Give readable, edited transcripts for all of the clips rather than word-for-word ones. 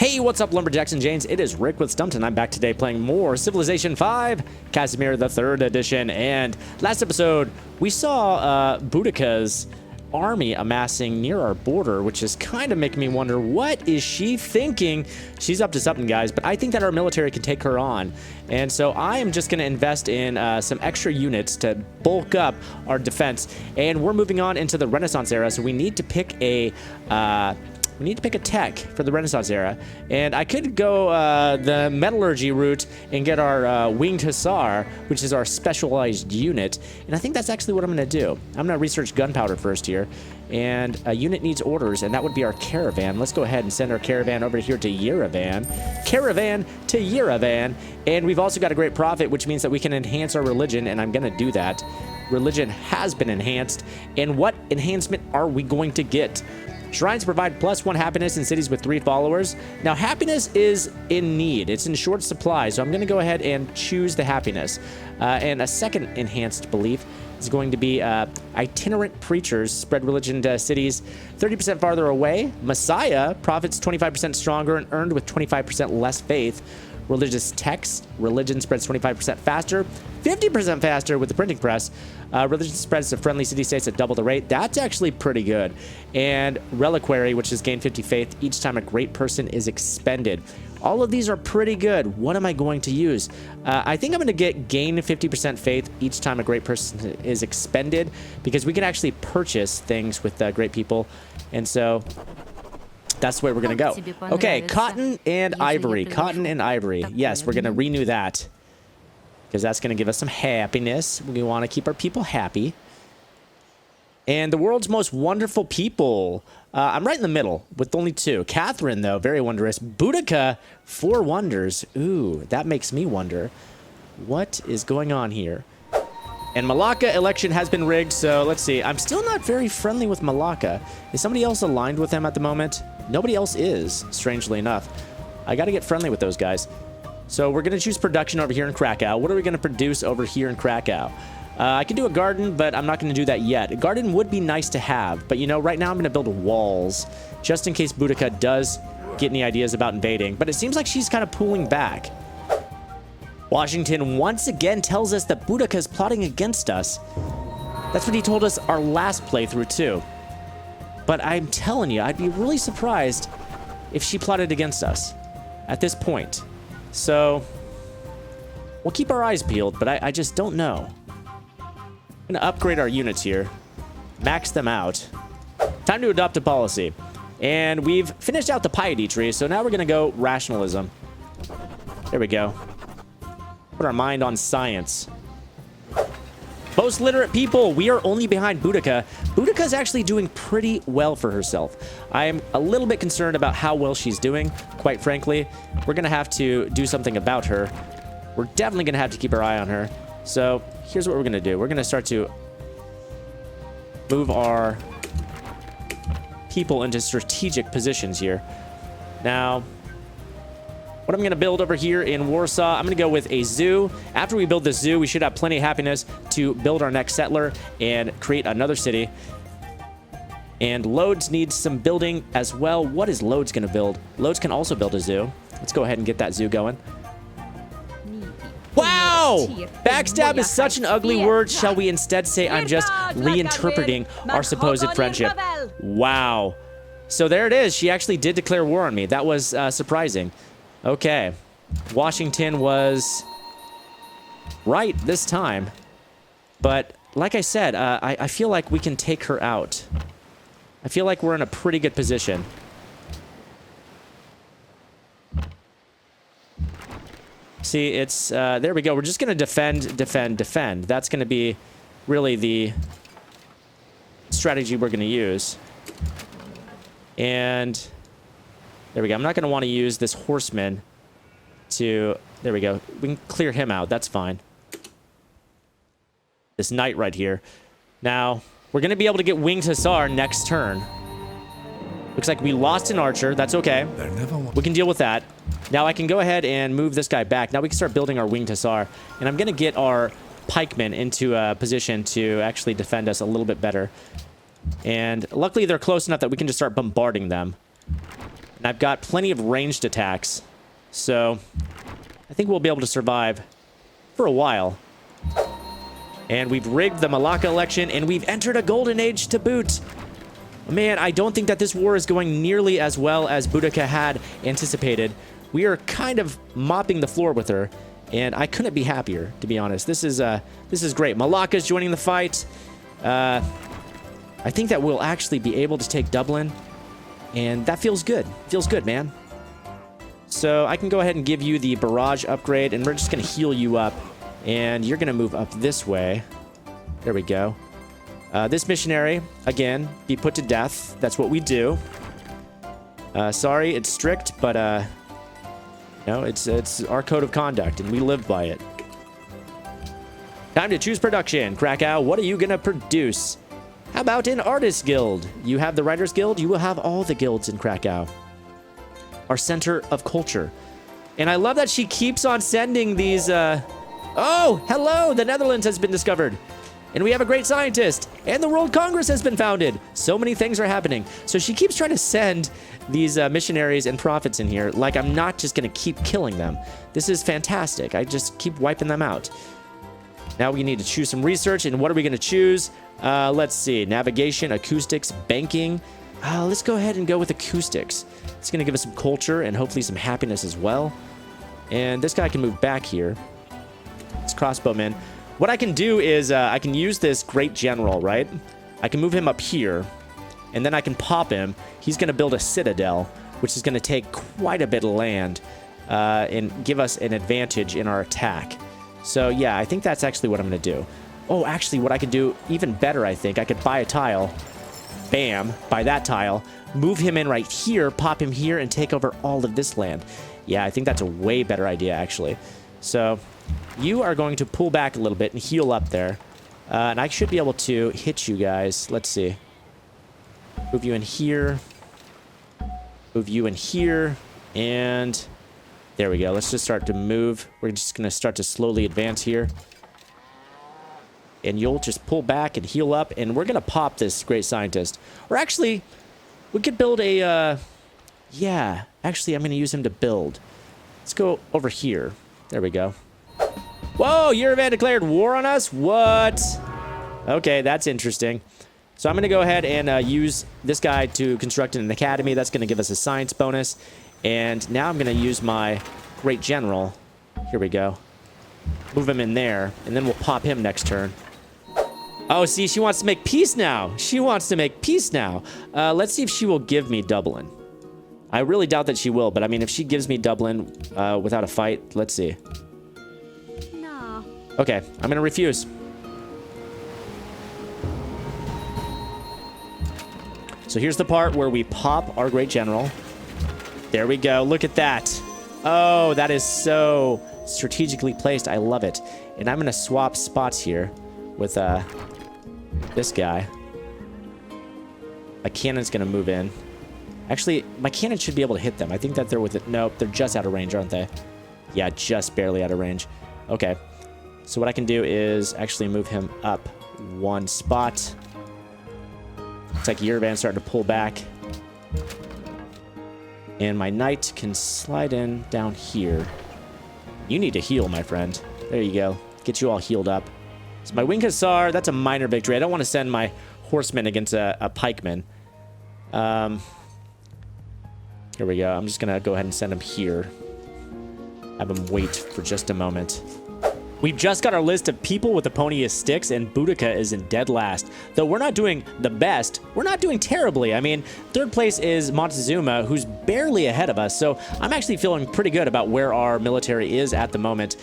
Hey, what's up, Lumberjacks and Janes? It is Rick with Stumpt, and I'm back today playing more Civilization 5, Casimir the 3rd edition. And last episode, we saw Boadicea's army amassing near our border, which is kind of making me wonder, what is she thinking? She's up to something, guys, but I think that our military can take her on. And so I am just going to invest in some extra units to bulk up our defense. And we're moving on into the Renaissance era, so we need to pick a... we need to pick a tech for the Renaissance era, and I could go the metallurgy route and get our winged hussar, which is our specialized unit, and I think that's actually what I'm going to do. I'm going to research gunpowder first here, and a unit needs orders, and that would be our caravan. Let's go ahead and send our caravan over here to Yerevan. Caravan to Yerevan, and we've also got a great profit, which means that we can enhance our religion, and I'm going to do that. Religion has been enhanced, and what enhancement are we going to get? Shrines provide +1 happiness in cities with 3 followers. Now, happiness is in need. It's in short supply, so I'm going to go ahead and choose the happiness. And a second enhanced belief is going to be itinerant preachers spread religion to cities 30% farther away. Messiah profits 25% stronger and earned with 25% less faith. Religious text, religion spreads 25% faster, 50% faster with the printing press. Religion spreads to friendly city-states at double the rate. That's actually pretty good. And reliquary, which is gain 50 faith each time a great person is expended. All of these are pretty good. What am I going to use? I think I'm going to get gain 50% faith each time a great person is expended, because we can actually purchase things with great people. And so... that's the way we're going to go. Okay, cotton and ivory. Cotton and ivory. Yes, we're going to renew that, because that's going to give us some happiness. We want to keep our people happy. And the world's most wonderful people. I'm right in the middle with only 2. Catherine, though, very wondrous. Boadicea, 4 wonders. Ooh, that makes me wonder. What is going on here? And Malacca election has been rigged, so let's see. I'm still not very friendly with Malacca. Is somebody else aligned with him at the moment? Nobody else is, strangely enough. I got to get friendly with those guys. So we're going to choose production over here in Krakow. What are we going to produce over here in Krakow? I could do a garden, but I'm not going to do that yet. A garden would be nice to have, but you know, right now I'm going to build walls, just in case Boadicea does get any ideas about invading. But it seems like she's kind of pulling back. Washington once again tells us that Boadicea is plotting against us. That's what he told us our last playthrough too. But I'm telling you, I'd be really surprised if she plotted against us at this point. So we'll keep our eyes peeled, but I just don't know. I'm going to upgrade our units here, max them out. Time to adopt a policy. And we've finished out the piety tree, so now we're going to go rationalism. There we go. Put our mind on science. Most literate people, we are only behind Boadicea. Boadicea is actually doing pretty well for herself. I am a little bit concerned about how well she's doing, quite frankly. We're going to have to do something about her. We're definitely going to have to keep our eye on her. So here's what we're going to do. We're going to start to move our people into strategic positions here. Now... what I'm going to build over here in Warsaw, I'm going to go with a zoo. After we build this zoo, we should have plenty of happiness to build our next settler and create another city. And Loads needs some building as well. What is Loads going to build? Loads can also build a zoo. Let's go ahead and get that zoo going. Wow! Backstab is such an ugly word. Shall we instead say I'm just reinterpreting our supposed friendship? Wow. So there it is. She actually did declare war on me. That was surprising. Okay, Washington was right this time, but like I said, I feel like we can take her out. I feel like we're in a pretty good position. See, it's, there we go. We're just going to defend, defend, defend. That's going to be really the strategy we're going to use. And... there we go. I'm not going to want to use this horseman to... there we go. We can clear him out. That's fine. This knight right here. Now, we're going to be able to get winged hussar next turn. Looks like we lost an archer. That's okay. We can deal with that. Now I can go ahead and move this guy back. Now we can start building our winged hussar. And I'm going to get our pikemen into a position to actually defend us a little bit better. And luckily they're close enough that we can just start bombarding them. And I've got plenty of ranged attacks. So I think we'll be able to survive for a while. And we've rigged the Malacca election, and we've entered a golden age to boot. Man, I don't think that this war is going nearly as well as Boadicea had anticipated. We are kind of mopping the floor with her, and I couldn't be happier, to be honest. This is great. Malacca's joining the fight. I think that we'll actually be able to take Dublin, and that feels good. Feels good, man. So I can go ahead and give you the barrage upgrade, and we're just going to heal you up, and you're going to move up this way. There we go. This missionary, again, be put to death. That's what we do. Sorry, it's strict, but no, it's our code of conduct, and we live by it. Time to choose production. Krakow, what are you going to produce? How about an artist guild? You have the writers guild. You will have all the guilds in Krakow. Our center of culture. And I love that she keeps on sending these... Oh, hello! The Netherlands has been discovered. And we have a great scientist. And the World Congress has been founded. So many things are happening. So she keeps trying to send these missionaries and prophets in here. Like, I'm not just going to keep killing them. This is fantastic. I just keep wiping them out. Now we need to choose some research. And what are we going to choose? Let's see. Navigation, acoustics, banking. Let's go ahead and go with acoustics. It's going to give us some culture and hopefully some happiness as well. And this guy can move back here. It's crossbowman. What I can do is I can use this great general, right? I can move him up here, and then I can pop him. He's going to build a citadel, which is going to take quite a bit of land and give us an advantage in our attack. So, yeah, I think that's actually what I'm going to do. Oh, actually, what I could do even better, I think, I could buy a tile. Bam, buy that tile. Move him in right here, pop him here, and take over all of this land. Yeah, I think that's a way better idea, actually. So... you are going to pull back a little bit and heal up there. And I should be able to hit you guys. Let's see. Move you in here. Move you in here. And there we go. Let's just start to move. We're just going to start to slowly advance here. And you'll just pull back and heal up. And we're going to pop this great scientist. Or actually, we could build a... yeah, actually, I'm going to use him to build. Let's go over here. There we go. Whoa, Yerevan declared war on us? What? Okay, that's interesting. So I'm going to go ahead and use this guy to construct an academy. That's going to give us a science bonus. And now I'm going to use my great general. Here we go. Move him in there, and then we'll pop him next turn. Oh, see, she wants to make peace now. She wants to make peace now. Let's see if she will give me Dublin. I really doubt that she will, but I mean, if she gives me Dublin without a fight, let's see. Okay, I'm going to refuse. So here's the part where we pop our great general. There we go. Look at that. Oh, that is so strategically placed. I love it. And I'm going to swap spots here with this guy. My cannon's going to move in. Actually, my cannon should be able to hit them. I think that they're with it. Nope, they're just out of range, aren't they? Yeah, just barely out of range. Okay. So what I can do is actually move him up one spot. Looks like Yerevan's starting to pull back. And my knight can slide in down here. You need to heal, my friend. There you go. Get you all healed up. So my Winged Hussar, that's a minor victory. I don't want to send my horseman against a pikeman. Here we go. I'm just going to go ahead and send him here. Have him wait for just a moment. We've just got our list of people with the pony as sticks, and Boadicea is in dead last. Though we're not doing the best, we're not doing terribly. I mean, third place is Montezuma, who's barely ahead of us, so I'm actually feeling pretty good about where our military is at the moment.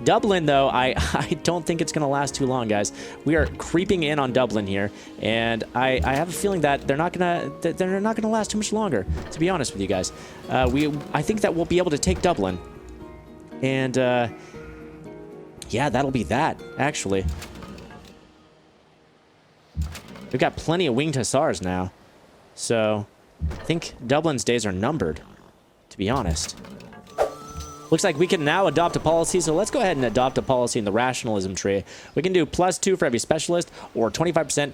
Dublin, though, I don't think it's going to last too long, guys. We are creeping in on Dublin here, and I have a feeling that they're not gonna last too much longer, to be honest with you guys. I think that we'll be able to take Dublin, and yeah, that'll be that, actually. We've got plenty of Winged Hussars now. So, I think Dublin's days are numbered, to be honest. Looks like we can now adopt a policy, so let's go ahead and adopt a policy in the rationalism tree. We can do +2 for every specialist, or 25%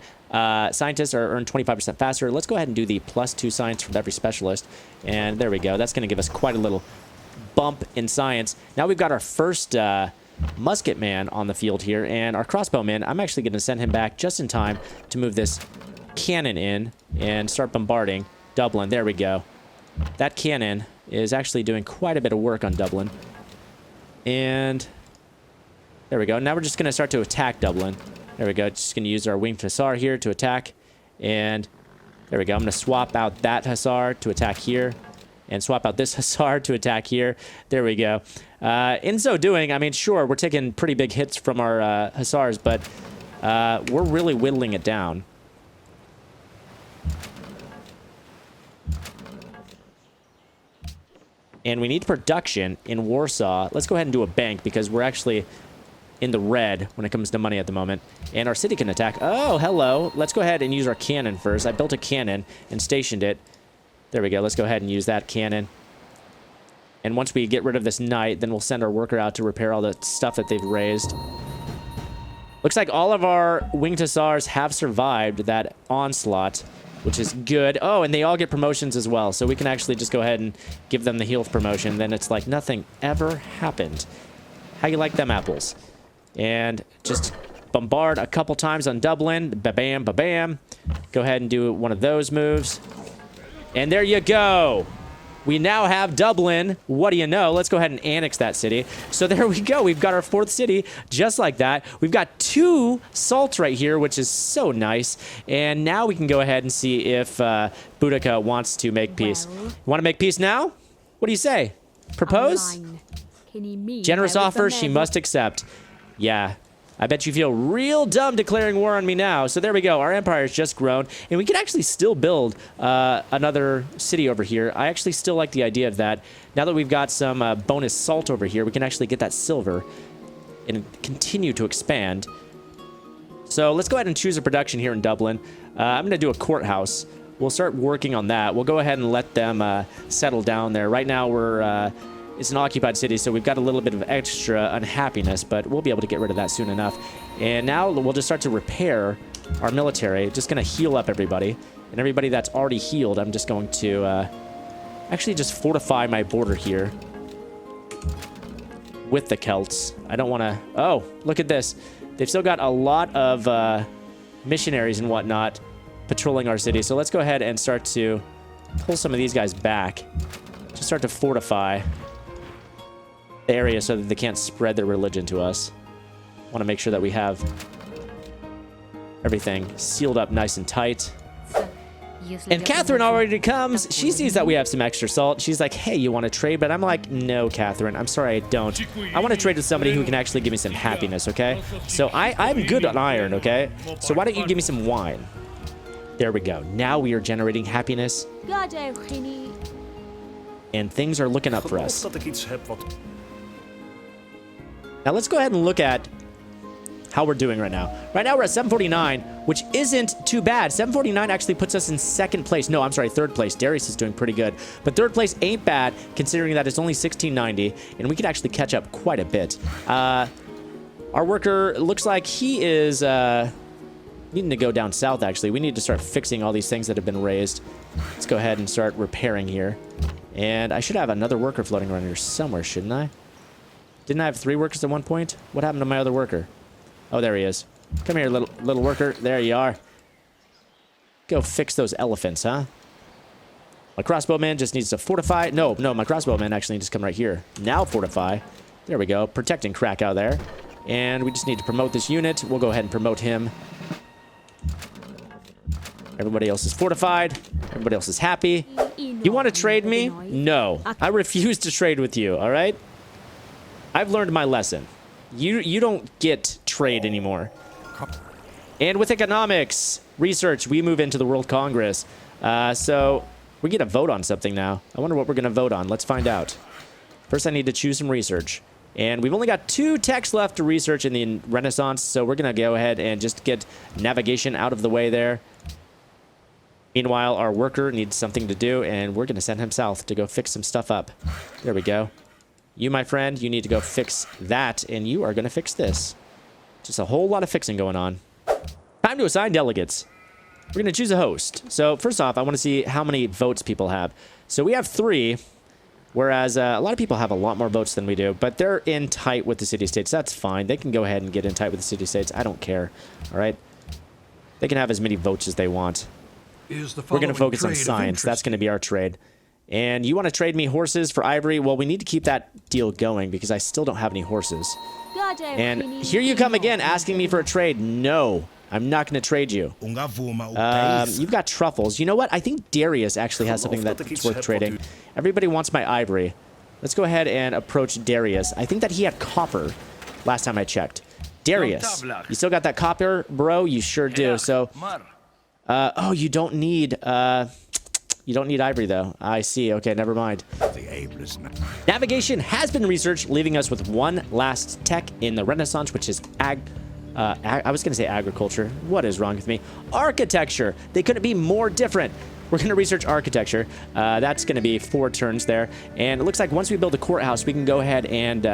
scientists are earned 25% faster. Let's go ahead and do the +2 science from every specialist. And there we go. That's going to give us quite a little bump in science. Now we've got our first musket man on the field here, and our crossbowman, I'm actually going to send him back just in time to move this cannon in and start bombarding Dublin. There we go. That cannon is actually doing quite a bit of work on Dublin. And there we go. Now we're just going to start to attack Dublin. There we go. Just going to use our winged hussar here to attack. And there we go. I'm going to swap out that hussar to attack here. And swap out this hussar to attack here. There we go. In so doing, I mean, sure, we're taking pretty big hits from our hussars, but we're really whittling it down. And we need production in Warsaw. Let's go ahead and do a bank because we're actually in the red when it comes to money at the moment. And our city can attack. Oh, hello. Let's go ahead and use our cannon first. I built a cannon and stationed it. There we go. Let's go ahead and use that cannon. And once we get rid of this knight, then we'll send our worker out to repair all the stuff that they've raised. Looks like all of our winged hussars have survived that onslaught, which is good. Oh, and they all get promotions as well. So we can actually just go ahead and give them the heal promotion. Then it's like nothing ever happened. How you like them apples? And just bombard a couple times on Dublin. Ba-bam, ba-bam. Go ahead and do one of those moves. And there you go. We now have Dublin. What do you know? Let's go ahead and annex that city. So there we go. We've got our 4th city just like that. We've got 2 salts right here, which is so nice. And now we can go ahead and see if Boadicea wants to make peace. You want to make peace now? What do you say? Propose? Generous offer she must accept. Yeah. I bet you feel real dumb declaring war on me now. So there we go. Our empire has just grown. And we can actually still build another city over here. I actually still like the idea of that. Now that we've got some bonus salt over here, we can actually get that silver and continue to expand. So let's go ahead and choose a production here in Dublin. I'm going to do a courthouse. We'll start working on that. We'll go ahead and let them settle down there. Right now we're... it's an occupied city, so we've got a little bit of extra unhappiness, but we'll be able to get rid of that soon enough. And now we'll just start to repair our military. Just going to heal up everybody. And everybody that's already healed, I'm just going to actually just fortify my border here with the Celts. I don't want to... Oh, look at this. They've still got a lot of missionaries and whatnot patrolling our city. So let's go ahead and start to pull some of these guys back. Just start to fortify the area so that they can't spread their religion to us. Want to make sure that we have everything sealed up nice and tight. And Catherine already comes. She sees that we have some extra salt. She's like, hey, you want to trade? But I'm like, no, Catherine. I'm sorry, I don't. I want to trade with somebody who can actually give me some happiness, okay? So I'm good on iron, okay? So why don't you give me some wine? There we go. Now we are generating happiness. And things are looking up for us. Now let's go ahead and look at how we're doing right now. Right now we're at 749, which isn't too bad. 749 actually puts us in 2nd place. No, I'm sorry, 3rd place. Darius is doing pretty good. But 3rd place ain't bad, considering that it's only 1690, and we could actually catch up quite a bit. Our worker looks like he is needing to go down south, actually. We need to start fixing all these things that have been raised. Let's go ahead and start repairing here. And I should have another worker floating around here somewhere, shouldn't I? Didn't I have 3 workers at one point? What happened to my other worker? Oh, there he is. Come here, little worker. There you are. Go fix those elephants, huh? My crossbowman just needs to fortify. No, my crossbowman actually needs to come right here. Now fortify. There we go. Protecting Krakow there. And we just need to promote this unit. We'll go ahead and promote him. Everybody else is fortified. Everybody else is happy. You want to trade me? No. I refuse to trade with you, all right? I've learned my lesson. You don't get trade anymore. And with economics research, we move into the World Congress. So we get to vote on something now. I wonder what we're going to vote on. Let's find out. First, I need to choose some research. And we've only got 2 techs left to research in the Renaissance, so we're going to go ahead and just get navigation out of the way there. Meanwhile, our worker needs something to do, and we're going to send him south to go fix some stuff up. There we go. You, my friend, you need to go fix that, and you are going to fix this. Just a whole lot of fixing going on. Time to assign delegates. We're going to choose a host. So first off, I want to see how many votes people have. So we have 3, whereas a lot of people have a lot more votes than we do, but they're in tight with the city-states. That's fine. They can go ahead and get in tight with the city-states. I don't care. All right? They can have as many votes as they want. We're going to focus on science. That's going to be our trade. And you want to trade me horses for ivory? Well, we need to keep that deal going because I still don't have any horses. And here you come again asking me for a trade. No, I'm not going to trade you. You've got truffles. You know what? I think Darius actually has something that's worth trading. Everybody wants my ivory. Let's go ahead and approach Darius. I think that he had copper last time I checked. Darius, you still got that copper, bro? You sure do. So, oh, you don't need ivory, though. I see. Okay, never mind. Navigation has been researched, leaving us with one last tech in the Renaissance, which is I was going to say agriculture. What is wrong with me? Architecture. They couldn't be more different. We're going to research architecture. That's going to be 4 turns there. And it looks like once we build a courthouse, we can go ahead and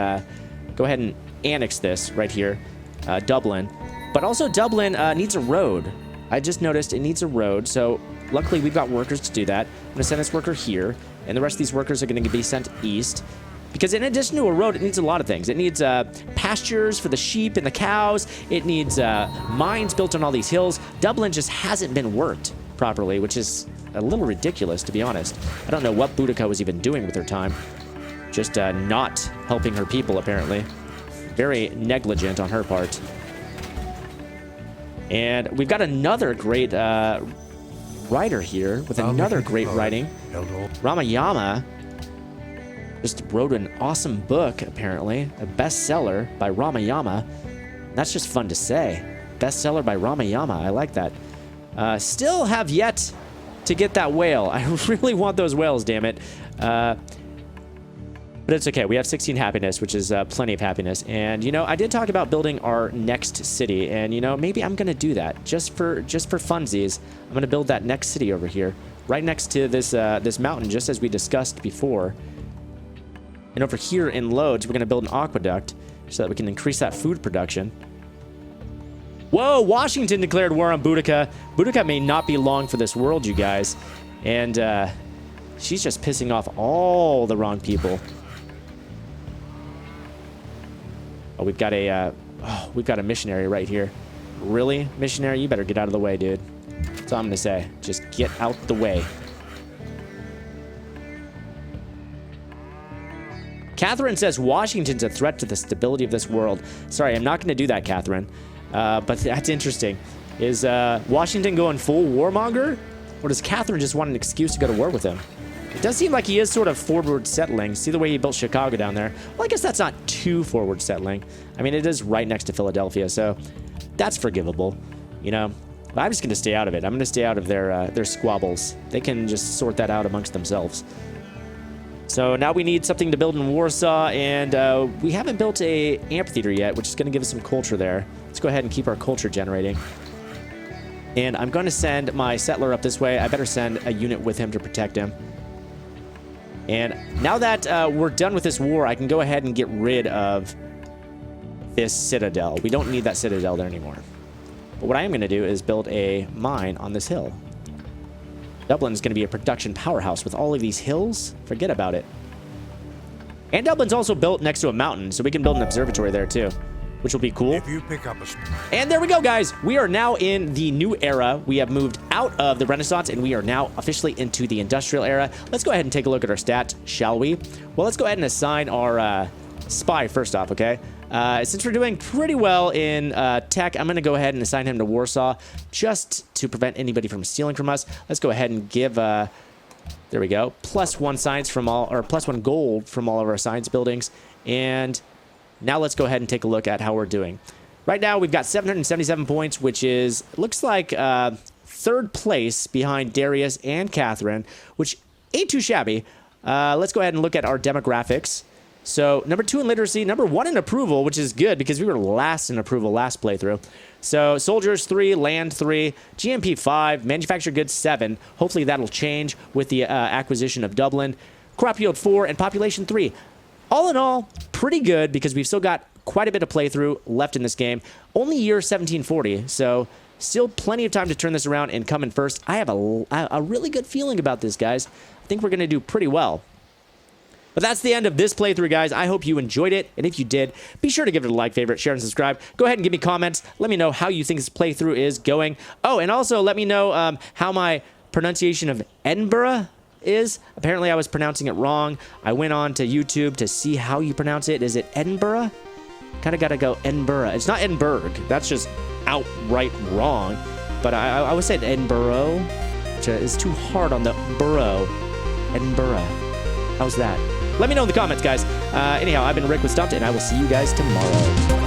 annex this right here, Dublin. But also Dublin needs a road. I just noticed it needs a road, so luckily we've got workers to do that. I'm going to send this worker here, and the rest of these workers are going to be sent east. Because in addition to a road, it needs a lot of things. It needs pastures for the sheep and the cows. It needs mines built on all these hills. Dublin just hasn't been worked properly, which is a little ridiculous, to be honest. I don't know what Boadicea was even doing with her time. Just not helping her people, apparently. Very negligent on her part. And we've got another great writer here with another great writing. Ramayama just wrote an awesome book, apparently. A bestseller by Ramayama. That's just fun to say. Bestseller by Ramayama. I like that. Still have yet to get that whale. I really want those whales, damn it. But it's okay. We have 16 happiness, which is plenty of happiness. And, you know, I did talk about building our next city. And, you know, maybe I'm going to do that just for funsies. I'm going to build that next city over here, right next to this this mountain, just as we discussed before. And over here in Lodz, we're going to build an aqueduct so that we can increase that food production. Whoa, Washington declared war on Boadicea. Boadicea may not be long for this world, you guys. And she's just pissing off all the wrong people. Oh, we've got a missionary right here. Really, missionary? You better get out of the way, dude. That's all I'm gonna say. Just get out the way. Catherine says Washington's a threat to the stability of this world. Sorry, I'm not gonna do that, Catherine. But that's interesting. Is Washington going full warmonger? Or does Catherine just want an excuse to go to war with him? It does seem like he is sort of forward settling. See the way he built Chicago down there? Well, I guess that's not too forward settling. I mean, it is right next to Philadelphia, so that's forgivable. You know, but I'm just going to stay out of it. I'm going to stay out of their squabbles. They can just sort that out amongst themselves. So now we need something to build in Warsaw, and we haven't built a amphitheater yet, which is going to give us some culture there. Let's go ahead and keep our culture generating. And I'm going to send my settler up this way. I better send a unit with him to protect him. And now that we're done with this war, I can go ahead and get rid of this citadel. We don't need that citadel there anymore. But what I am going to do is build a mine on this hill. Dublin is going to be a production powerhouse with all of these hills. Forget about it. And Dublin's also built next to a mountain, so we can build an observatory there too, which will be cool. If you pick up And there we go, guys. We are now in the new era. We have moved out of the Renaissance, and we are now officially into the industrial era. Let's go ahead and take a look at our stats, shall we? Well, let's go ahead and assign our spy first off, okay? Since we're doing pretty well in tech, I'm going to go ahead and assign him to Warsaw just to prevent anybody from stealing from us. Let's go ahead and give, there we go, +1 science from all, or +1 gold from all of our science buildings. And now let's go ahead and take a look at how we're doing. Right now, we've got 777 points, which is, looks like 3rd place behind Darius and Catherine, which ain't too shabby. Let's go ahead and look at our demographics. So, number 2 in literacy, number 1 in approval, which is good because we were last in approval last playthrough. So, soldiers 3, land 3, GMP 5, manufactured goods 7. Hopefully that'll change with the acquisition of Dublin. Crop yield 4, and population 3. all in all, pretty good because we've still got quite a bit of playthrough left in this game. Only year 1740, so still plenty of time to turn this around and come in first. I have a really good feeling about this, guys. I think we're going to do pretty well. But that's the end of this playthrough, guys. I hope you enjoyed it, and if you did, be sure to give it a like, favorite, share, and subscribe. Go ahead and give me comments. Let me know how you think this playthrough is going. Oh, and also let me know how my pronunciation of Edinburgh is. Apparently, I was pronouncing it wrong. I went on to YouTube to see how you pronounce it. Is it Edinburgh? Kind of got to go Edinburgh. It's not Edinburgh. That's just outright wrong. But I would say Edinburgh, which is too hard on the burrow. Edinburgh. How's that? Let me know in the comments, guys. Anyhow, I've been Rik with Stumpt, and I will see you guys tomorrow.